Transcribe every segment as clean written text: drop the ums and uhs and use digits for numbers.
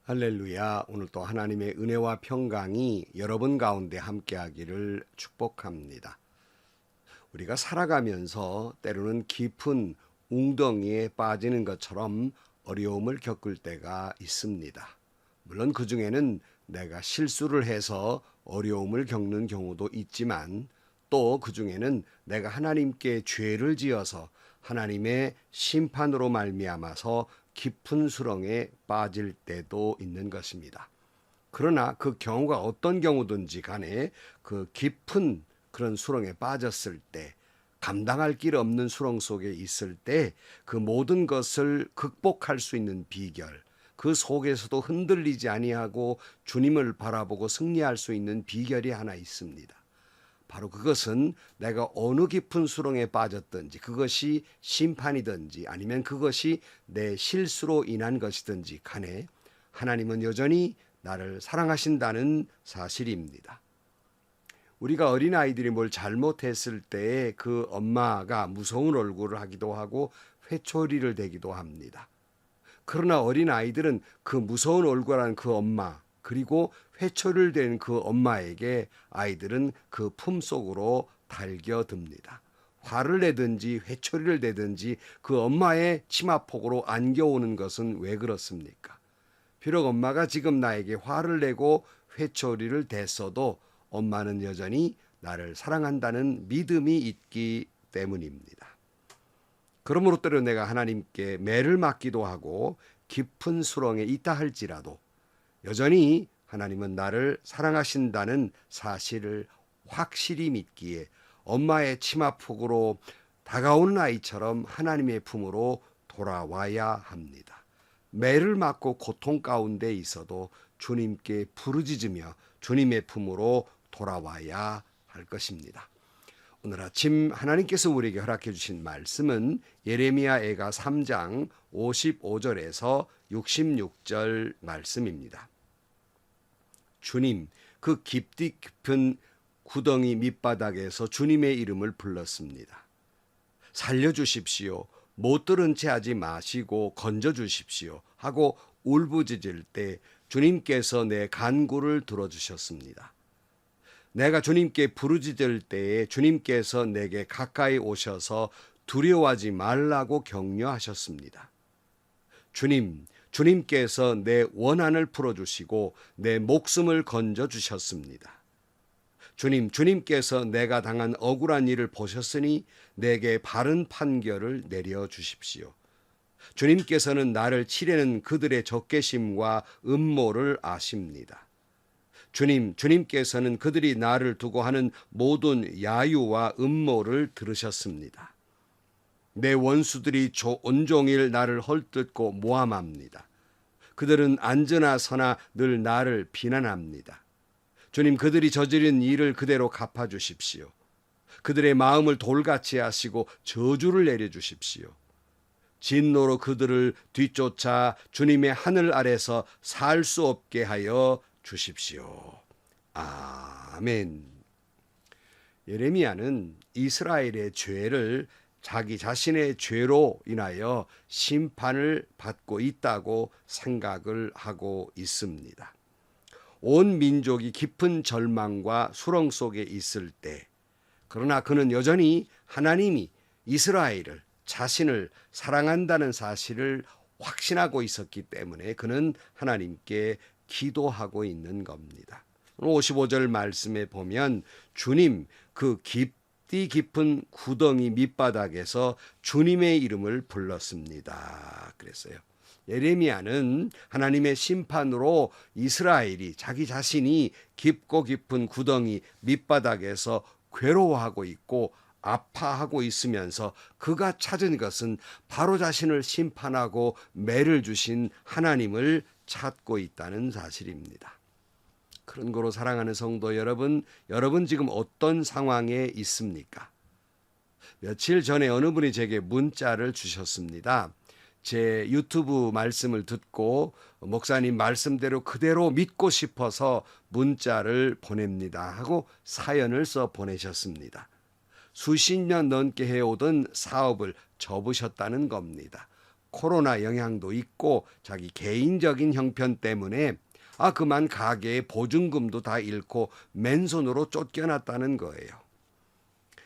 할렐루야. 오늘 또 하나님의 은혜와 평강이 여러분 가운데 함께하기를 축복합니다. 우리가 살아가면서 때로는 깊은 웅덩이에 빠지는 것처럼 어려움을 겪을 때가 있습니다. 물론 그 중에는 내가 실수를 해서 어려움을 겪는 경우도 있지만 또 그 중에는 내가 하나님께 죄를 지어서 하나님의 심판으로 말미암아서 깊은 수렁에 빠질 때도 있는 것입니다. 그러나 그 경우가 어떤 경우든지 간에 그 깊은 그런 수렁에 빠졌을 때, 감당할 길 없는 수렁 속에 있을 때 그 모든 것을 극복할 수 있는 비결, 그 속에서도 흔들리지 아니하고 주님을 바라보고 승리할 수 있는 비결이 하나 있습니다. 바로 그것은 내가 어느 깊은 수렁에 빠졌든지, 그것이 심판이든지 아니면 그것이 내 실수로 인한 것이든지 간에 하나님은 여전히 나를 사랑하신다는 사실입니다. 우리가 어린아이들이 뭘 잘못했을 때 그 엄마가 무서운 얼굴을 하기도 하고 회초리를 대기도 합니다. 그러나 어린아이들은 그 무서운 얼굴한 그 엄마, 그리고 회초리를 댄 그 엄마에게 아이들은 그 품속으로 달겨듭니다. 화를 내든지 회초리를 대든지 그 엄마의 치마폭으로 안겨오는 것은 왜 그렇습니까? 비록 엄마가 지금 나에게 화를 내고 회초리를 댔어도 엄마는 여전히 나를 사랑한다는 믿음이 있기 때문입니다. 그러므로 때로 내가 하나님께 매를 맞기도 하고 깊은 수렁에 있다 할지라도 여전히 하나님은 나를 사랑하신다는 사실을 확실히 믿기에 엄마의 치마폭으로 다가오는 아이처럼 하나님의 품으로 돌아와야 합니다. 매를 맞고 고통 가운데 있어도 주님께 부르짖으며 주님의 품으로 돌아와야 할 것입니다. 오늘 아침 하나님께서 우리에게 허락해 주신 말씀은 예레미야 애가 3장 55절에서 66절 말씀입니다. 주님, 그 깊디 깊은 구덩이 밑바닥에서 주님의 이름을 불렀습니다. 살려주십시오. 못 들은 채 하지 마시고 건져주십시오 하고 울부짖을 때 주님께서 내 간구를 들어주셨습니다. 내가 주님께 부르짖을 때에 주님께서 내게 가까이 오셔서 두려워하지 말라고 격려하셨습니다. 주님께서 내 원한을 풀어주시고 내 목숨을 건져주셨습니다. 주님께서 내가 당한 억울한 일을 보셨으니 내게 바른 판결을 내려주십시오. 주님께서는 나를 치려는 그들의 적개심과 음모를 아십니다. 주님께서는 그들이 나를 두고 하는 모든 야유와 음모를 들으셨습니다. 내 원수들이 온종일 나를 헐뜯고 모함합니다. 그들은 앉으나 서나 늘 나를 비난합니다. 주님, 그들이 저지른 일을 그대로 갚아주십시오. 그들의 마음을 돌같이 하시고 저주를 내려주십시오. 진노로 그들을 뒤쫓아 주님의 하늘 아래서 살 수 없게 하여 주십시오. 아멘. 예레미야는 이스라엘의 죄를 자기 자신의 죄로 인하여 심판을 받고 있다고 생각을 하고 있습니다. 온 민족이 깊은 절망과 수렁 속에 있을 때, 그러나 그는 여전히 하나님이 이스라엘을, 자신을 사랑한다는 사실을 확신하고 있었기 때문에 그는 하나님께 기도하고 있는 겁니다. 55절 말씀에 보면 주님, 그 깊디 깊은 구덩이 밑바닥에서 주님의 이름을 불렀습니다. 그랬어요. 예레미야는 하나님의 심판으로 이스라엘이 자기 자신이 깊고 깊은 구덩이 밑바닥에서 괴로워하고 있고 아파하고 있으면서 그가 찾은 것은 바로 자신을 심판하고 매를 주신 하나님을 찾고 있다는 사실입니다. 그런 거로 사랑하는 성도 여러분 지금 어떤 상황에 있습니까? 며칠 전에 어느 분이 제게 문자를 주셨습니다. 제 유튜브 말씀을 듣고 목사님 말씀대로 그대로 믿고 싶어서 문자를 보냅니다 하고 사연을 써 보내셨습니다. 수십 년 넘게 해오던 사업을 접으셨다는 겁니다. 코로나 영향도 있고 자기 개인적인 형편 때문에 그만 가게의 보증금도 다 잃고 맨손으로 쫓겨났다는 거예요.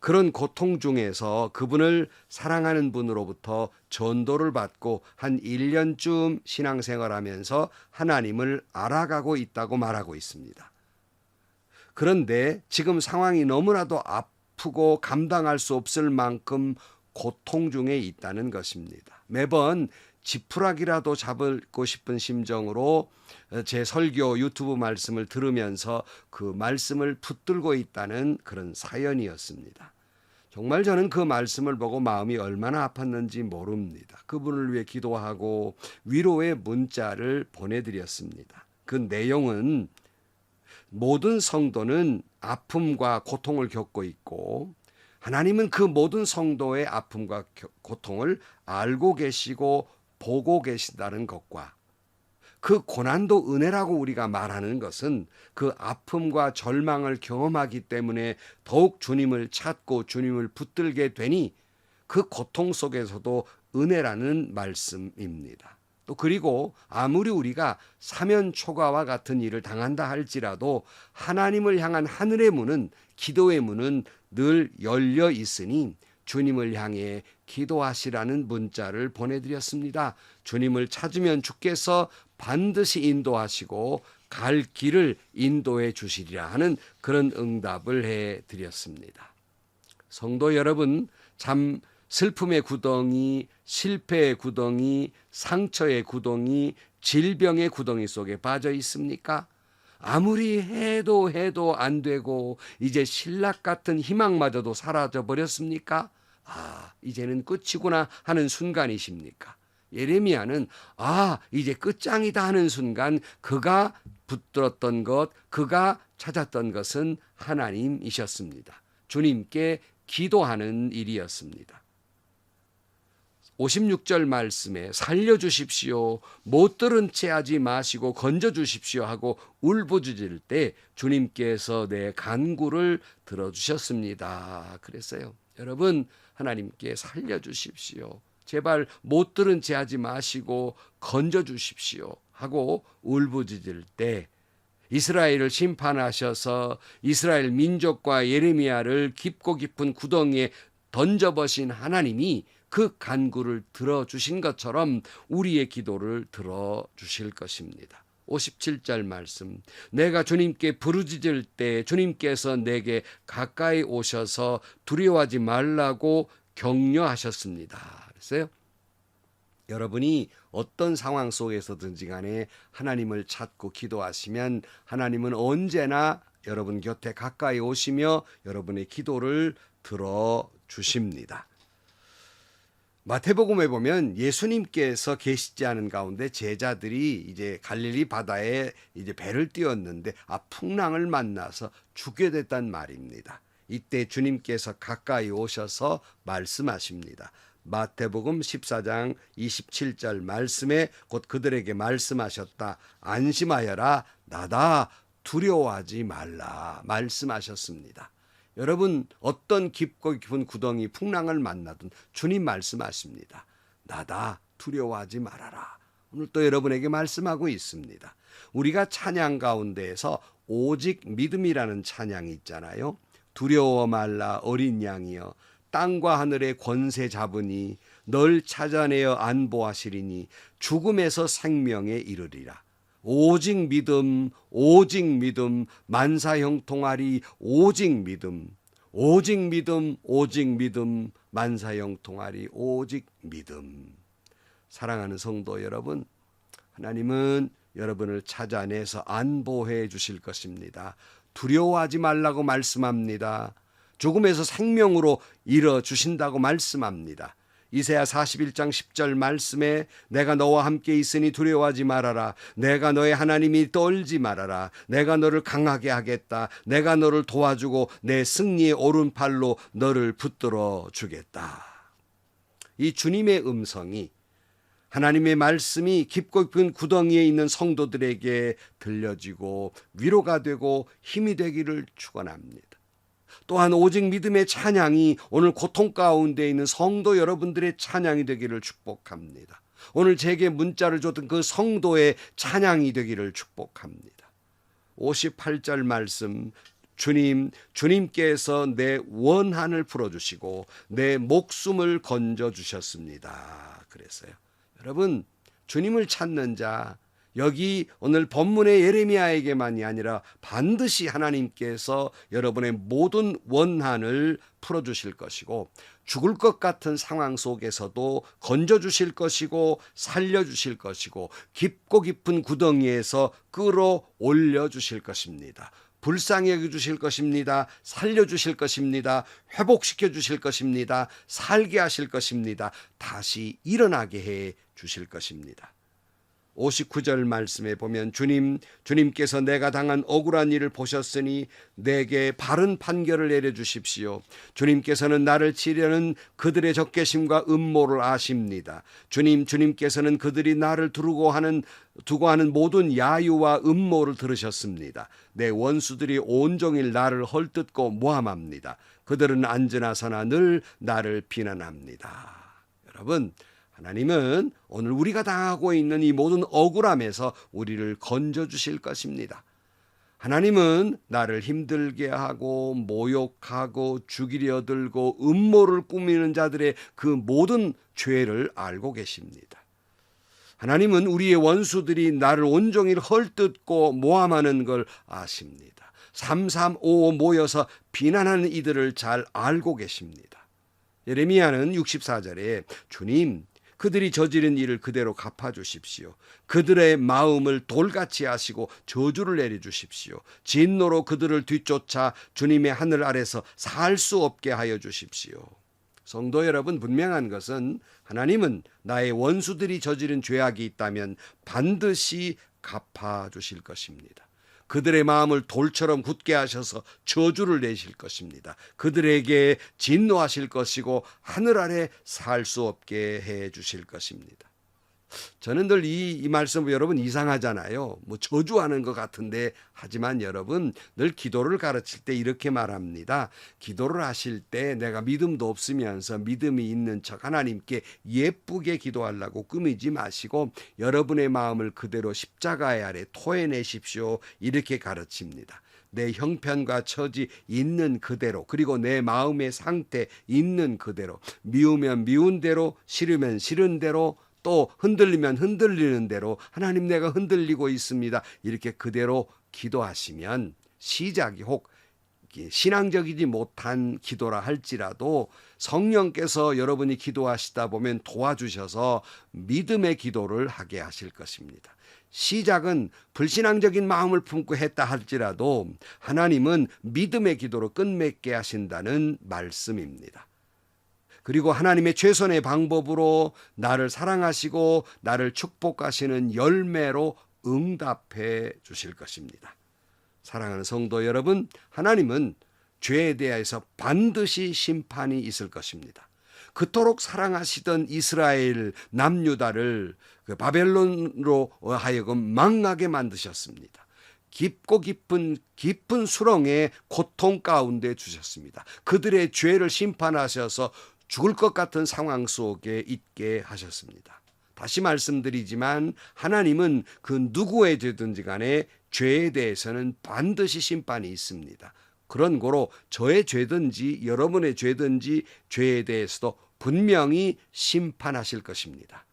그런 고통 중에서 그분을 사랑하는 분으로부터 전도를 받고 한 1년쯤 신앙생활하면서 하나님을 알아가고 있다고 말하고 있습니다. 그런데 지금 상황이 너무나도 아프고 감당할 수 없을 만큼 고통 중에 있다는 것입니다. 매번 지푸라기라도 잡고 싶은 심정으로 제 설교 유튜브 말씀을 들으면서 그 말씀을 붙들고 있다는 그런 사연이었습니다. 정말 저는 그 말씀을 보고 마음이 얼마나 아팠는지 모릅니다. 그분을 위해 기도하고 위로의 문자를 보내드렸습니다. 그 내용은 모든 성도는 아픔과 고통을 겪고 있고 하나님은 그 모든 성도의 아픔과 고통을 알고 계시고 보고 계신다는 것과 그 고난도 은혜라고 우리가 말하는 것은 그 아픔과 절망을 경험하기 때문에 더욱 주님을 찾고 주님을 붙들게 되니 그 고통 속에서도 은혜라는 말씀입니다. 또 그리고 아무리 우리가 사면초가와 같은 일을 당한다 할지라도 하나님을 향한 하늘의 문은, 기도의 문은 늘 열려 있으니 주님을 향해 기도하시라는 문자를 보내드렸습니다. 주님을 찾으면 주께서 반드시 인도하시고 갈 길을 인도해 주시리라 하는 그런 응답을 해드렸습니다. 성도 여러분, 참 슬픔의 구덩이, 실패의 구덩이, 상처의 구덩이, 질병의 구덩이 속에 빠져 있습니까? 아무리 해도 안 되고 이제 신락 같은 희망마저도 사라져 버렸습니까? 이제는 끝이구나 하는 순간이십니까? 예레미야는 이제 끝장이다 하는 순간 그가 붙들었던 것, 그가 찾았던 것은 하나님이셨습니다. 주님께 기도하는 일이었습니다. 56절 말씀에 살려주십시오, 못 들은 채 하지 마시고 건져주십시오 하고 울부짖을 때 주님께서 내 간구를 들어주셨습니다. 그랬어요. 여러분, 하나님께 살려주십시오, 제발 못 들은 채 하지 마시고 건져주십시오 하고 울부짖을 때 이스라엘을 심판하셔서 이스라엘 민족과 예레미야를 깊고 깊은 구덩이에 던져버신 하나님이 그 간구를 들어주신 것처럼 우리의 기도를 들어주실 것입니다. 57절 말씀, 내가 주님께 부르짖을 때 주님께서 내게 가까이 오셔서 두려워하지 말라고 격려하셨습니다. 그랬어요. 여러분이 어떤 상황 속에서든지 간에 하나님을 찾고 기도하시면 하나님은 언제나 여러분 곁에 가까이 오시며 여러분의 기도를 들어주십니다. 마태복음에 보면 예수님께서 계시지 않은 가운데 제자들이 이제 갈릴리 바다에 이제 배를 띄웠는데 풍랑을 만나서 죽게 됐단 말입니다. 이때 주님께서 가까이 오셔서 말씀하십니다. 마태복음 14장 27절 말씀에 곧 그들에게 말씀하셨다. 안심하여라, 나다, 두려워하지 말라 말씀하셨습니다. 여러분, 어떤 깊고 깊은 구덩이 풍랑을 만나든 주님 말씀하십니다. 나다, 두려워하지 말아라. 오늘 또 여러분에게 말씀하고 있습니다. 우리가 찬양 가운데에서 오직 믿음이라는 찬양이 있잖아요. 두려워 말라 어린 양이여, 땅과 하늘의 권세 잡으니 널 찾아내어 안보하시리니 죽음에서 생명에 이르리라. 오직 믿음, 오직 믿음, 만사형통하리 오직 믿음, 오직 믿음, 오직 믿음, 만사형통하리 오직 믿음. 사랑하는 성도 여러분, 하나님은 여러분을 찾아내서 안보해 주실 것입니다. 두려워하지 말라고 말씀합니다. 죽음에서 생명으로 이뤄 주신다고 말씀합니다. 이사야 41장 10절 말씀에 내가 너와 함께 있으니 두려워하지 말아라. 내가 너의 하나님이 떨지 말아라. 내가 너를 강하게 하겠다. 내가 너를 도와주고 내 승리의 오른팔로 너를 붙들어 주겠다. 이 주님의 음성이, 하나님의 말씀이 깊고 깊은 구덩이에 있는 성도들에게 들려지고 위로가 되고 힘이 되기를 축원합니다. 또한 오직 믿음의 찬양이 오늘 고통 가운데 있는 성도 여러분들의 찬양이 되기를 축복합니다. 오늘 제게 문자를 줬던 그 성도의 찬양이 되기를 축복합니다. 58절 말씀, 주님께서 내 원한을 풀어주시고 내 목숨을 건져주셨습니다. 그랬어요. 여러분, 주님을 찾는 자, 여기 오늘 본문의 예레미야에게만이 아니라 반드시 하나님께서 여러분의 모든 원한을 풀어주실 것이고 죽을 것 같은 상황 속에서도 건져주실 것이고 살려주실 것이고 깊고 깊은 구덩이에서 끌어올려 주실 것입니다. 불쌍히 여겨주실 것입니다. 살려주실 것입니다. 회복시켜 주실 것입니다. 살게 하실 것입니다. 다시 일어나게 해 주실 것입니다. 59절 말씀에 보면 주님께서 내가 당한 억울한 일을 보셨으니 내게 바른 판결을 내려주십시오. 주님께서는 나를 치려는 그들의 적개심과 음모를 아십니다. 주님께서는 그들이 나를 두고 하는 모든 야유와 음모를 들으셨습니다. 내 원수들이 온종일 나를 헐뜯고 모함합니다. 그들은 앉으나 서나 늘 나를 비난합니다. 여러분, 하나님은 오늘 우리가 당하고 있는 이 모든 억울함에서 우리를 건져주실 것입니다. 하나님은 나를 힘들게 하고 모욕하고 죽이려 들고 음모를 꾸미는 자들의 그 모든 죄를 알고 계십니다. 하나님은 우리의 원수들이 나를 온종일 헐뜯고 모함하는 걸 아십니다. 335 모여서 비난하는 이들을 잘 알고 계십니다. 예레미야는 64절에 주님, 그들이 저지른 일을 그대로 갚아주십시오. 그들의 마음을 돌같이 하시고 저주를 내려주십시오. 진노로 그들을 뒤쫓아 주님의 하늘 아래서 살 수 없게 하여 주십시오. 성도 여러분, 분명한 것은 하나님은 나의 원수들이 저지른 죄악이 있다면 반드시 갚아주실 것입니다. 그들의 마음을 돌처럼 굳게 하셔서 저주를 내실 것입니다. 그들에게 진노하실 것이고 하늘 아래 살 수 없게 해 주실 것입니다. 저는 늘 이 말씀 여러분 이상하잖아요. 뭐 저주하는 것 같은데, 하지만 여러분 늘 기도를 가르칠 때 이렇게 말합니다. 기도를 하실 때 내가 믿음도 없으면서 믿음이 있는 척 하나님께 예쁘게 기도하려고 꾸미지 마시고 여러분의 마음을 그대로 십자가의 아래 토해내십시오. 이렇게 가르칩니다. 내 형편과 처지 있는 그대로, 그리고 내 마음의 상태 있는 그대로, 미우면 미운 대로, 싫으면 싫은 대로, 또 흔들리면 흔들리는 대로, 하나님 내가 흔들리고 있습니다. 이렇게 그대로 기도하시면 시작이 혹 신앙적이지 못한 기도라 할지라도 성령께서 여러분이 기도하시다 보면 도와주셔서 믿음의 기도를 하게 하실 것입니다. 시작은 불신앙적인 마음을 품고 했다 할지라도 하나님은 믿음의 기도로 끝맺게 하신다는 말씀입니다. 그리고 하나님의 최선의 방법으로 나를 사랑하시고 나를 축복하시는 열매로 응답해 주실 것입니다. 사랑하는 성도 여러분, 하나님은 죄에 대해서 반드시 심판이 있을 것입니다. 그토록 사랑하시던 이스라엘 남유다를 바벨론으로 하여금 망하게 만드셨습니다. 깊고 깊은 수렁의 고통 가운데 주셨습니다. 그들의 죄를 심판하셔서 죽을 것 같은 상황 속에 있게 하셨습니다. 다시 말씀드리지만 하나님은 그 누구의 죄든지 간에 죄에 대해서는 반드시 심판이 있습니다. 그런 거로 저의 죄든지 여러분의 죄든지 죄에 대해서도 분명히 심판하실 것입니다.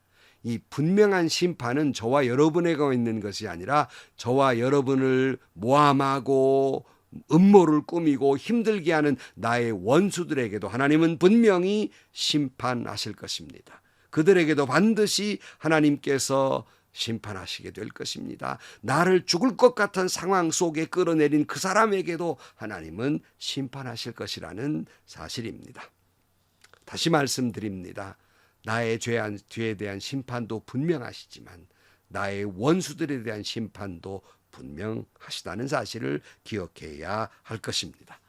이 분명한 심판은 저와 여러분에게 있는 것이 아니라 저와 여러분을 모함하고 음모를 꾸미고 힘들게 하는 나의 원수들에게도 하나님은 분명히 심판하실 것입니다. 그들에게도 반드시 하나님께서 심판하시게 될 것입니다. 나를 죽을 것 같은 상황 속에 끌어내린 그 사람에게도 하나님은 심판하실 것이라는 사실입니다. 다시 말씀드립니다. 나의 죄에 대한 심판도 분명하시지만 나의 원수들에 대한 심판도 분명하시다는 사실을 기억해야 할 것입니다.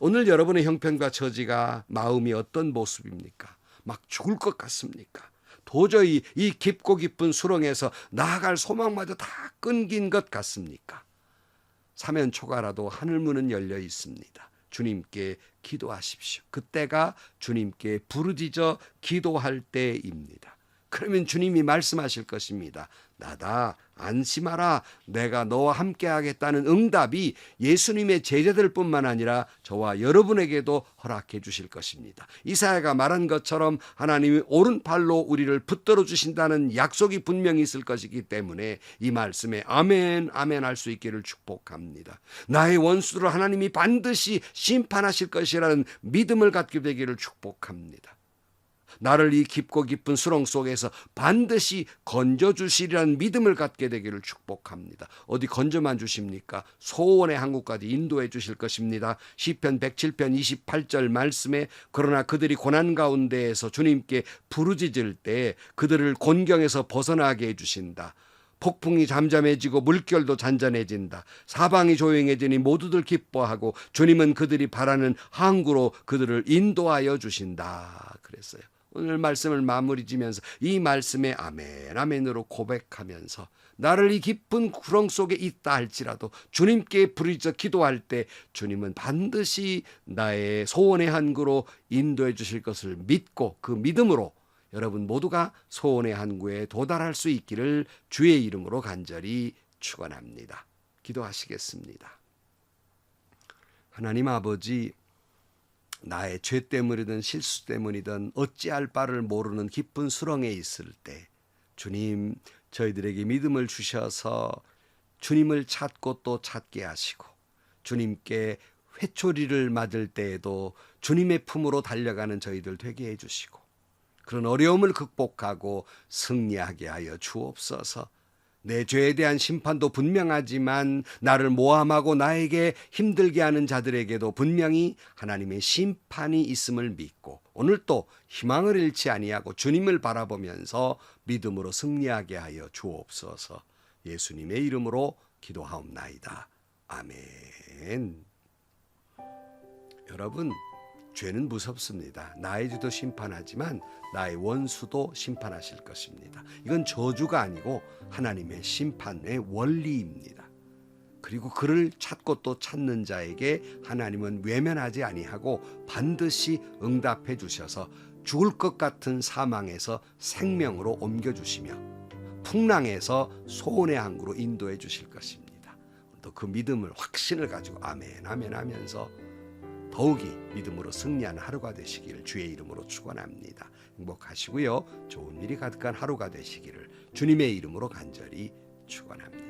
오늘 여러분의 형편과 처지가 마음이 어떤 모습입니까? 막 죽을 것 같습니까? 도저히 이 깊고 깊은 수렁에서 나아갈 소망마저 다 끊긴 것 같습니까? 사면초가라도 하늘문은 열려 있습니다. 주님께 기도하십시오. 그때가 주님께 부르짖어 기도할 때입니다. 그러면 주님이 말씀하실 것입니다. 나다, 안심하라, 내가 너와 함께 하겠다는 응답이 예수님의 제자들뿐만 아니라 저와 여러분에게도 허락해 주실 것입니다. 이사야가 말한 것처럼 하나님이 오른팔로 우리를 붙들어 주신다는 약속이 분명히 있을 것이기 때문에 이 말씀에 아멘 아멘 할 수 있기를 축복합니다. 나의 원수를 하나님이 반드시 심판하실 것이라는 믿음을 갖게 되기를 축복합니다. 나를 이 깊고 깊은 수렁 속에서 반드시 건져주시리라는 믿음을 갖게 되기를 축복합니다. 어디 건져만 주십니까? 소원의 항구까지 인도해 주실 것입니다. 시편 107편 28절 말씀에 그러나 그들이 고난 가운데에서 주님께 부르짖을 때 그들을 곤경에서 벗어나게 해주신다. 폭풍이 잠잠해지고 물결도 잔잔해진다. 사방이 조용해지니 모두들 기뻐하고 주님은 그들이 바라는 항구로 그들을 인도하여 주신다. 그랬어요. 오늘 말씀을 마무리 지면서 이 말씀에 아멘 아멘으로 고백하면서 나를 이 깊은 구렁 속에 있다 할지라도 주님께 부르짖어 기도할 때 주님은 반드시 나의 소원의 항구로 인도해 주실 것을 믿고 그 믿음으로 여러분 모두가 소원의 항구에 도달할 수 있기를 주의 이름으로 간절히 축원합니다. 기도하시겠습니다. 하나님 아버지, 나의 죄 때문이든 실수 때문이든 어찌할 바를 모르는 깊은 수렁에 있을 때 주님, 저희들에게 믿음을 주셔서 주님을 찾고 또 찾게 하시고 주님께 회초리를 맞을 때에도 주님의 품으로 달려가는 저희들 되게 해주시고 그런 어려움을 극복하고 승리하게 하여 주옵소서. 내 죄에 대한 심판도 분명하지만 나를 모함하고 나에게 힘들게 하는 자들에게도 분명히 하나님의 심판이 있음을 믿고 오늘 또 희망을 잃지 아니하고 주님을 바라보면서 믿음으로 승리하게 하여 주옵소서. 예수님의 이름으로 기도하옵나이다. 아멘. 여러분, 죄는 무섭습니다. 나의 죄도 심판하지만 나의 원수도 심판하실 것입니다. 이건 저주가 아니고 하나님의 심판의 원리입니다. 그리고 그를 찾고 또 찾는 자에게 하나님은 외면하지 아니하고 반드시 응답해 주셔서 죽을 것 같은 사망에서 생명으로 옮겨주시며 풍랑에서 소원의 항구로 인도해 주실 것입니다. 또 그 믿음을 확신을 가지고 아멘 아멘 하면서 더욱이 믿음으로 승리하는 하루가 되시기를 주의 이름으로 축원합니다. 행복하시고요. 좋은 일이 가득한 하루가 되시기를 주님의 이름으로 간절히 축원합니다.